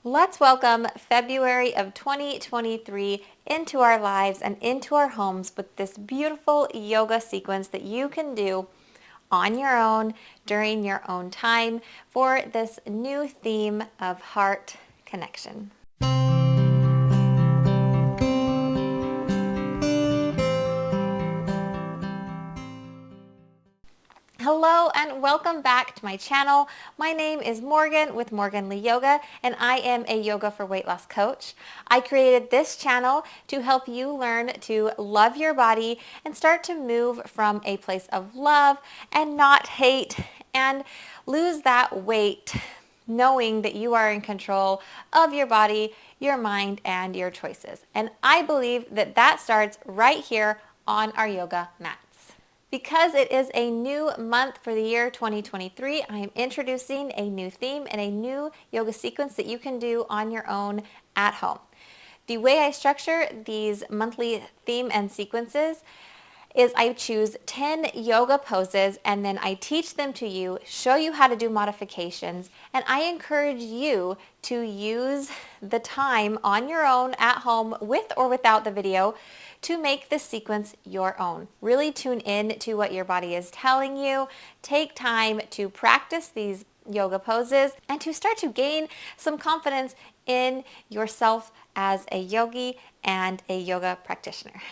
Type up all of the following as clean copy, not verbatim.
Let's welcome February of 2023 into our lives and into our homes with this beautiful yoga sequence that you can do on your own during your own time for this new theme of heart connection. Hello and welcome back to my channel. My name is Morgan with Morgan Lee Yoga and I am a yoga for weight loss coach. I created this channel to help you learn to love your body and start to move from a place of love and not hate and lose that weight knowing that you are in control of your body, your mind, and your choices. And I believe that that starts right here on our yoga mat. Because it is a new month for the year 2023, I am introducing a new theme and a new yoga sequence that you can do on your own at home. The way I structure these monthly theme and sequences is I choose 10 yoga poses and then I teach them to you, show you how to do modifications, and I encourage you to use the time on your own at home with or without the video to make this sequence your own. Really tune in to what your body is telling you. Take time to practice these yoga poses and to start to gain some confidence in yourself as a yogi and a yoga practitioner.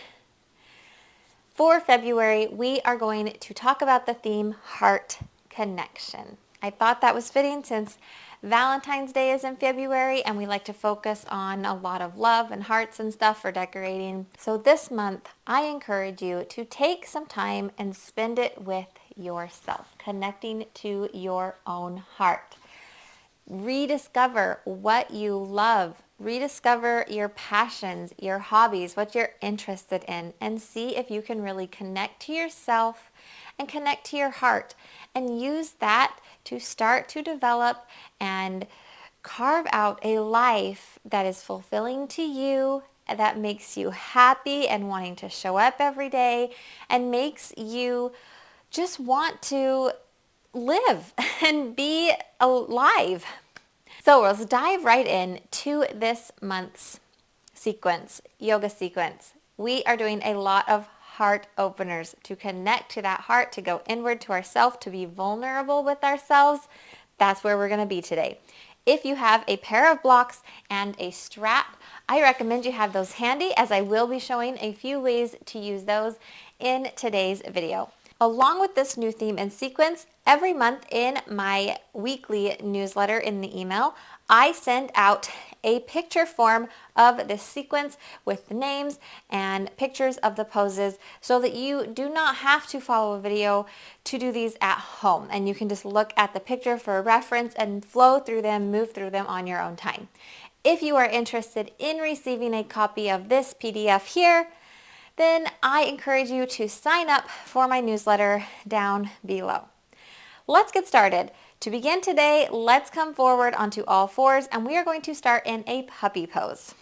For February, we are going to talk about the theme heart connection. I thought that was fitting since Valentine's Day is in February and we like to focus on a lot of love and hearts and stuff for decorating. So this month, I encourage you to take some time and spend it with yourself, connecting to your own heart. Rediscover what you love. Rediscover your passions, your hobbies, what you're interested in, and see if you can really connect to yourself and connect to your heart and use that to start to develop and carve out a life that is fulfilling to you, that makes you happy and wanting to show up every day and makes you just want to live and be alive. So let's dive right in to this month's sequence, yoga sequence. We are doing a lot of heart openers to connect to that heart, to go inward to ourselves, to be vulnerable with ourselves. That's where we're going to be today. If you have a pair of blocks and a strap, I recommend you have those handy as I will be showing a few ways to use those in today's video. Along with this new theme and sequence, every month in my weekly newsletter in the email, I send out a picture form of this sequence with the names and pictures of the poses so that you do not have to follow a video to do these at home. And you can just look at the picture for a reference and flow through them, move through them on your own time. If you are interested in receiving a copy of this PDF here, then I encourage you to sign up for my newsletter down below. Let's get started. To begin today, let's come forward onto all fours and we are going to start in a puppy pose.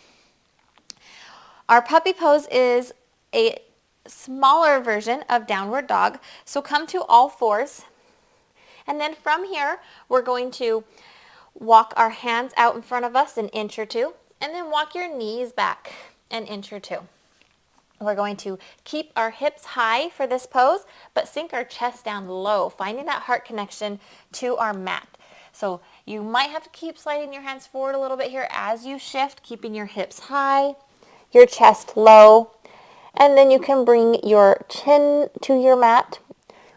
Our puppy pose is a smaller version of downward dog, so come to all fours. And then from here, we're going to walk our hands out in front of us an inch or two, and then walk your knees back an inch or two. We're going to keep our hips high for this pose, but sink our chest down low, finding that heart connection to our mat. So you might have to keep sliding your hands forward a little bit here as you shift, keeping your hips high, your chest low, and then you can bring your chin to your mat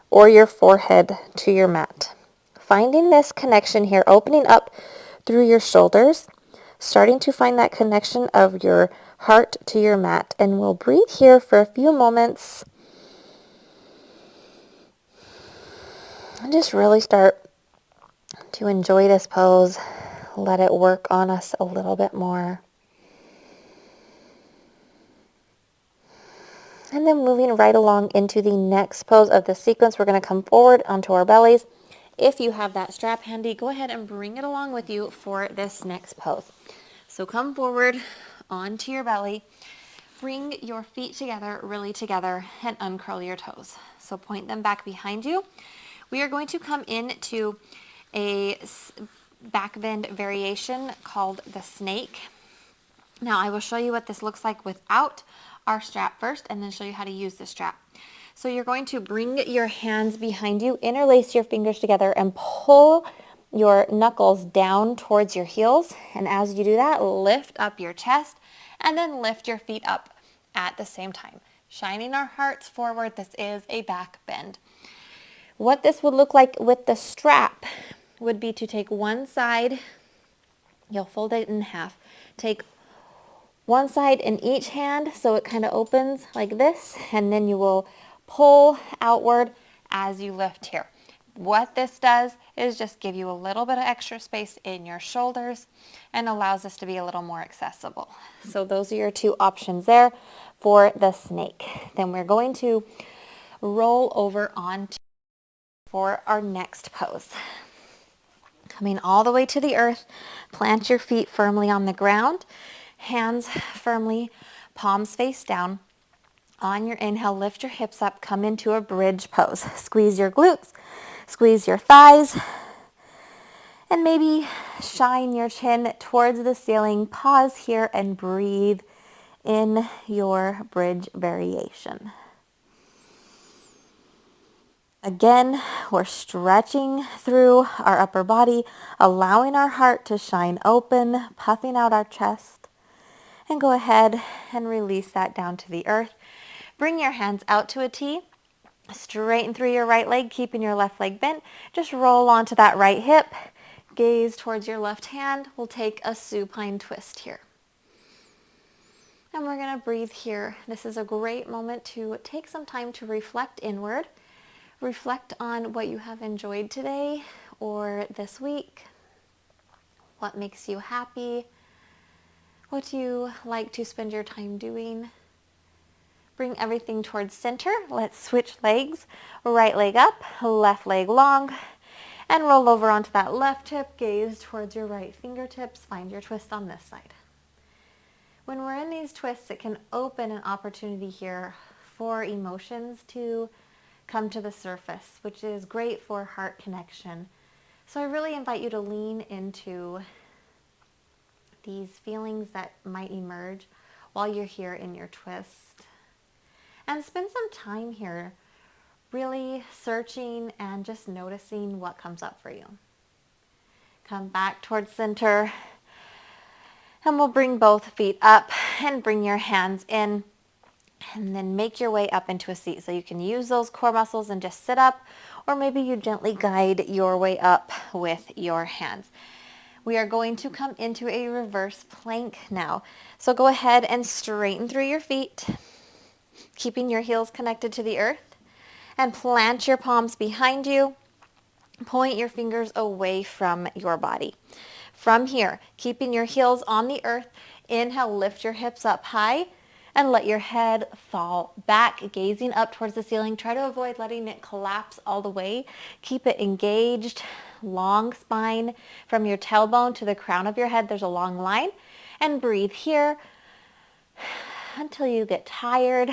or your forehead to your mat. Finding this connection here, opening up through your shoulders, starting to find that connection of your heart to your mat, and we'll breathe here for a few moments and just really start to enjoy this pose. Let it work on us a little bit more. And then moving right along into the next pose of the sequence, we're going to come forward onto our bellies. If you have that strap handy, go ahead and bring it along with you for this next pose. So come forward onto your belly. Bring your feet together, really together, and uncurl your toes. So point them back behind you. We are going to come into a back bend variation called the snake. Now I will show you what this looks like without our strap first, and then show you how to use the strap. So you're going to bring your hands behind you, interlace your fingers together, and pull your knuckles down towards your heels. And as you do that, lift up your chest and then lift your feet up at the same time. Shining our hearts forward. This is a back bend. What this would look like with the strap would be to take one side, you'll fold it in half. Take one side in each hand so it kind of opens like this, and then you will pull outward as you lift here. What this does is just give you a little bit of extra space in your shoulders and allows us to be a little more accessible. So those are your two options there for the snake. Then we're going to roll over onto for our next pose. Coming all the way to the earth, plant your feet firmly on the ground, hands firmly, palms face down. On your inhale, lift your hips up, come into a bridge pose. Squeeze your glutes, squeeze your thighs, and maybe shine your chin towards the ceiling. Pause here and breathe in your bridge variation. Again, we're stretching through our upper body, allowing our heart to shine open, puffing out our chest. And go ahead and release that down to the earth. Bring your hands out to a T. Straighten through your right leg, keeping your left leg bent. Just roll onto that right hip. Gaze towards your left hand. We'll take a supine twist here. And we're going to breathe here. This is a great moment to take some time to reflect inward. Reflect on what you have enjoyed today or this week. What makes you happy? What do you like to spend your time doing? Bring everything towards center. Let's switch legs. Right leg up, left leg long, and roll over onto that left hip. Gaze towards your right fingertips. Find your twist on this side. When we're in these twists, it can open an opportunity here for emotions to come to the surface, which is great for heart connection. So I really invite you to lean into these feelings that might emerge while you're here in your twist. And spend some time here really searching and just noticing what comes up for you. Come back towards center, and we'll bring both feet up and bring your hands in, and then make your way up into a seat. So you can use those core muscles and just sit up, or maybe you gently guide your way up with your hands. We are going to come into a reverse plank now. So go ahead and straighten through your feet, keeping your heels connected to the earth, and plant your palms behind you. Point your fingers away from your body. From here, keeping your heels on the earth, inhale, lift your hips up high, and let your head fall back, gazing up towards the ceiling. Try to avoid letting it collapse all the way. Keep it engaged. Long spine from your tailbone to the crown of your head. There's a long line. And breathe here until you get tired.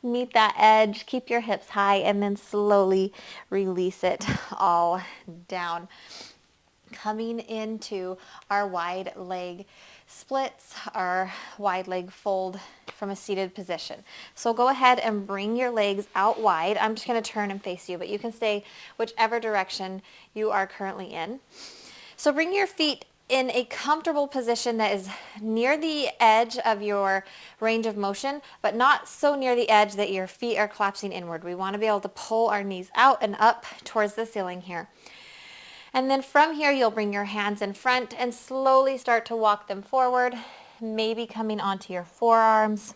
Meet that edge. Keep your hips high and then slowly release it all down. Coming into our wide leg splits, our wide leg fold from a seated position. So go ahead and bring your legs out wide. I'm just going to turn and face you, but you can stay whichever direction you are currently in. So bring your feet in a comfortable position that is near the edge of your range of motion, but not so near the edge that your feet are collapsing inward. We want to be able to pull our knees out and up towards the ceiling here. And then from here, you'll bring your hands in front and slowly start to walk them forward, maybe coming onto your forearms,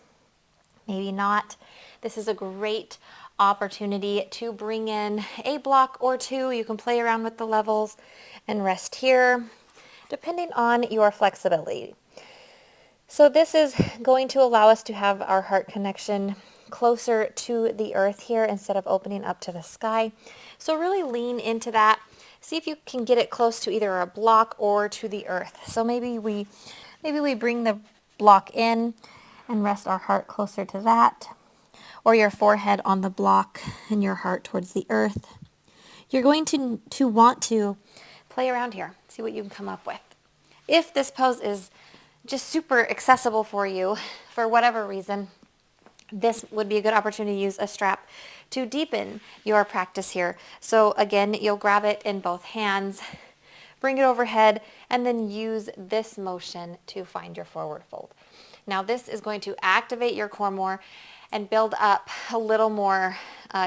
maybe not. This is a great opportunity to bring in a block or two. You can play around with the levels and rest here, depending on your flexibility. So this is going to allow us to have our heart connection closer to the earth here instead of opening up to the sky. So really lean into that. See if you can get it close to either a block or to the earth. So maybe we bring the block in and rest our heart closer to that, or your forehead on the block and your heart towards the earth. You're going to want to play around here. See what you can come up with. If this pose is just super accessible for you, for whatever reason, this would be a good opportunity to use a strap to deepen your practice here. So again, you'll grab it in both hands, bring it overhead, and then use this motion to find your forward fold. Now this is going to activate your core more and build up a little more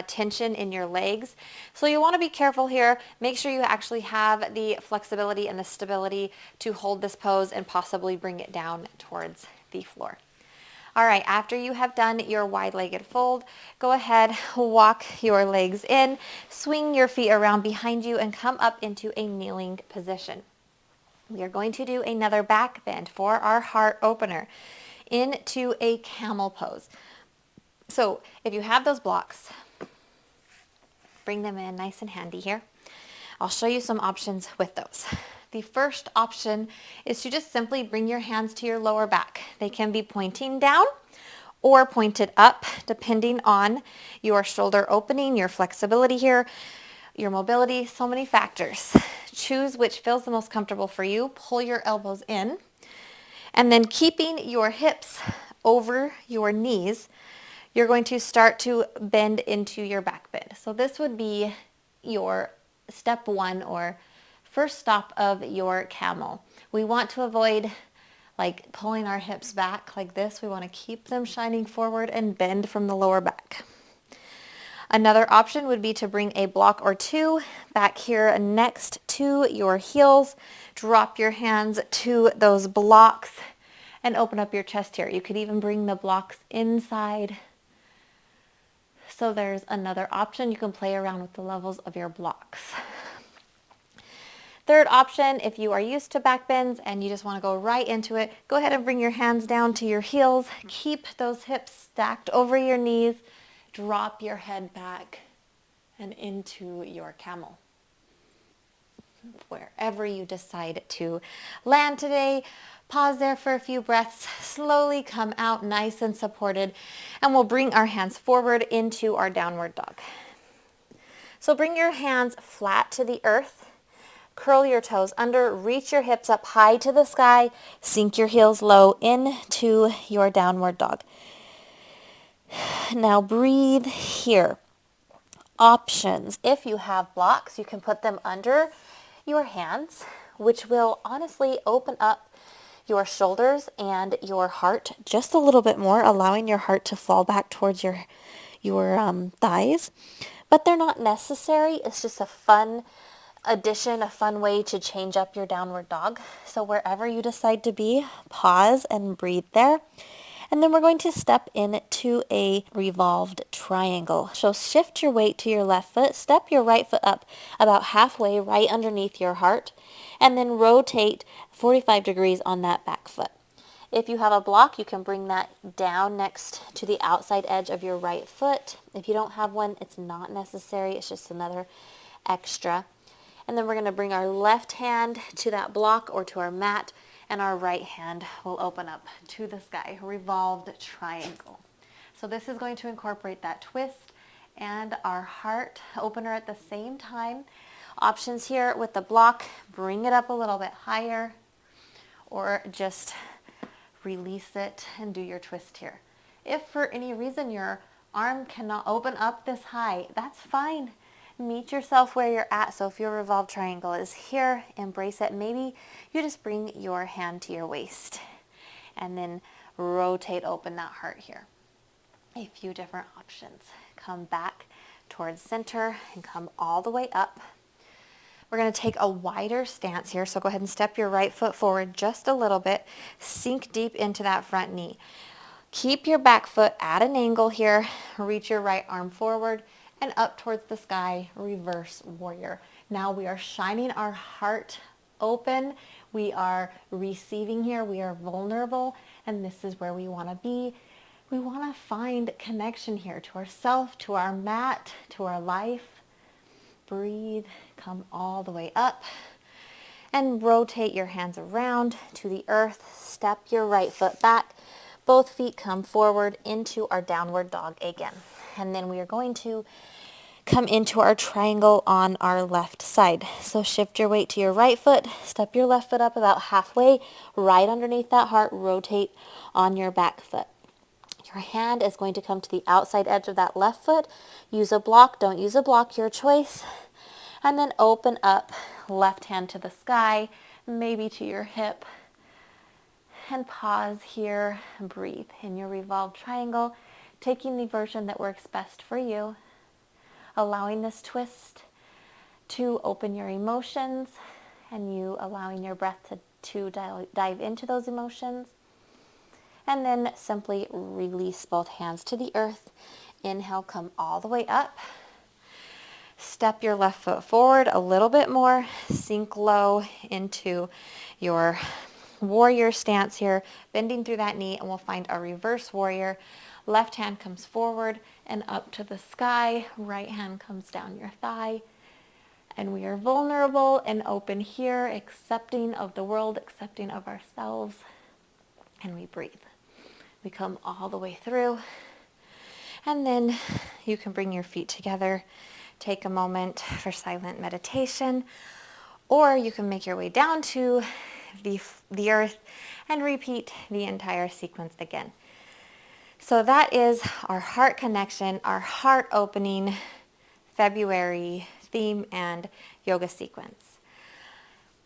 tension in your legs. So you want to be careful here. Make sure you actually have the flexibility and the stability to hold this pose and possibly bring it down towards the floor. All right, after you have done your wide-legged fold, go ahead, walk your legs in, swing your feet around behind you, and come up into a kneeling position. We are going to do another back bend for our heart opener into a camel pose. So if you have those blocks, bring them in nice and handy here. I'll show you some options with those. The first option is to just simply bring your hands to your lower back. They can be pointing down or pointed up, depending on your shoulder opening, your flexibility here, your mobility, so many factors. Choose which feels the most comfortable for you. Pull your elbows in, and then keeping your hips over your knees, you're going to start to bend into your back bend. So this would be your step one or first stop of your camel. We want to avoid like pulling our hips back like this. We want to keep them shining forward and bend from the lower back. Another option would be to bring a block or two back here next to your heels. Drop your hands to those blocks and open up your chest here. You could even bring the blocks inside. So there's another option. You can play around with the levels of your blocks. Third option, if you are used to back bends and you just want to go right into it, go ahead and bring your hands down to your heels. Keep those hips stacked over your knees. Drop your head back and into your camel. Wherever you decide to land today, pause there for a few breaths. Slowly come out nice and supported, and we'll bring our hands forward into our downward dog. So bring your hands flat to the earth. Curl your toes under, reach your hips up high to the sky, sink your heels low into your downward dog. Now breathe here. Options. If you have blocks, you can put them under your hands, which will honestly open up your shoulders and your heart just a little bit more, allowing your heart to fall back towards your thighs. But they're not necessary. It's just a fun addition, a fun way to change up your downward dog. So wherever you decide to be, pause and breathe there. And then we're going to step into a revolved triangle. So shift your weight to your left foot, step your right foot up about halfway right underneath your heart, and then rotate 45 degrees on that back foot. If you have a block, you can bring that down next to the outside edge of your right foot. If you don't have one, it's not necessary. It's just another extra. And then we're going to bring our left hand to that block or to our mat, and our right hand will open up to the sky, revolved triangle. So this is going to incorporate that twist and our heart opener at the same time. Options here with the block, bring it up a little bit higher, or just release it and do your twist here. If for any reason your arm cannot open up this high, that's fine. Meet yourself where you're at. So if your revolved triangle is here, embrace it. Maybe you just bring your hand to your waist and then rotate open that heart here. A few different options. Come back towards center and come all the way up. We're going to take a wider stance here. So go ahead and step your right foot forward just a little bit. Sink deep into that front knee. Keep your back foot at an angle here. Reach your right arm forward and up towards the sky, reverse warrior. Now we are shining our heart open. We are receiving here. We are vulnerable, and this is where we want to be. We want to find connection here to ourself, to our mat, to our life. Breathe, come all the way up, and rotate your hands around to the earth. Step your right foot back. Both feet come forward into our downward dog again. And then we are going to come into our triangle on our left side. So shift your weight to your right foot, step your left foot up about halfway, right underneath that heart, rotate on your back foot. Your hand is going to come to the outside edge of that left foot. Use a block, don't use a block, your choice. And then open up, left hand to the sky, maybe to your hip. And pause here, breathe in your revolved triangle, taking the version that works best for you. Allowing this twist to open your emotions and you allowing your breath to dive into those emotions. And then simply release both hands to the earth. Inhale, come all the way up. Step your left foot forward a little bit more. Sink low into your warrior stance here, bending through that knee, and we'll find our reverse warrior. Left hand comes forward and up to the sky. Right hand comes down your thigh. And we are vulnerable and open here, accepting of the world, accepting of ourselves. And we breathe. We come all the way through. And then you can bring your feet together, take a moment for silent meditation, or you can make your way down to the earth and repeat the entire sequence again. So that is our heart connection, our heart opening February theme and yoga sequence.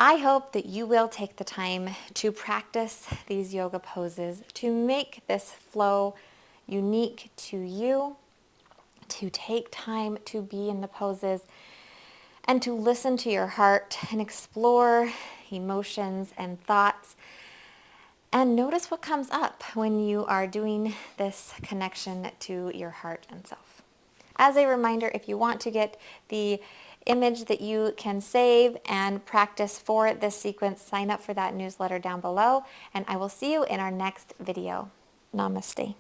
I hope that you will take the time to practice these yoga poses, to make this flow unique to you, to take time to be in the poses, and to listen to your heart and explore emotions and thoughts. And notice what comes up when you are doing this connection to your heart and self. As a reminder, if you want to get the image that you can save and practice for this sequence, sign up for that newsletter down below, and I will see you in our next video. Namaste.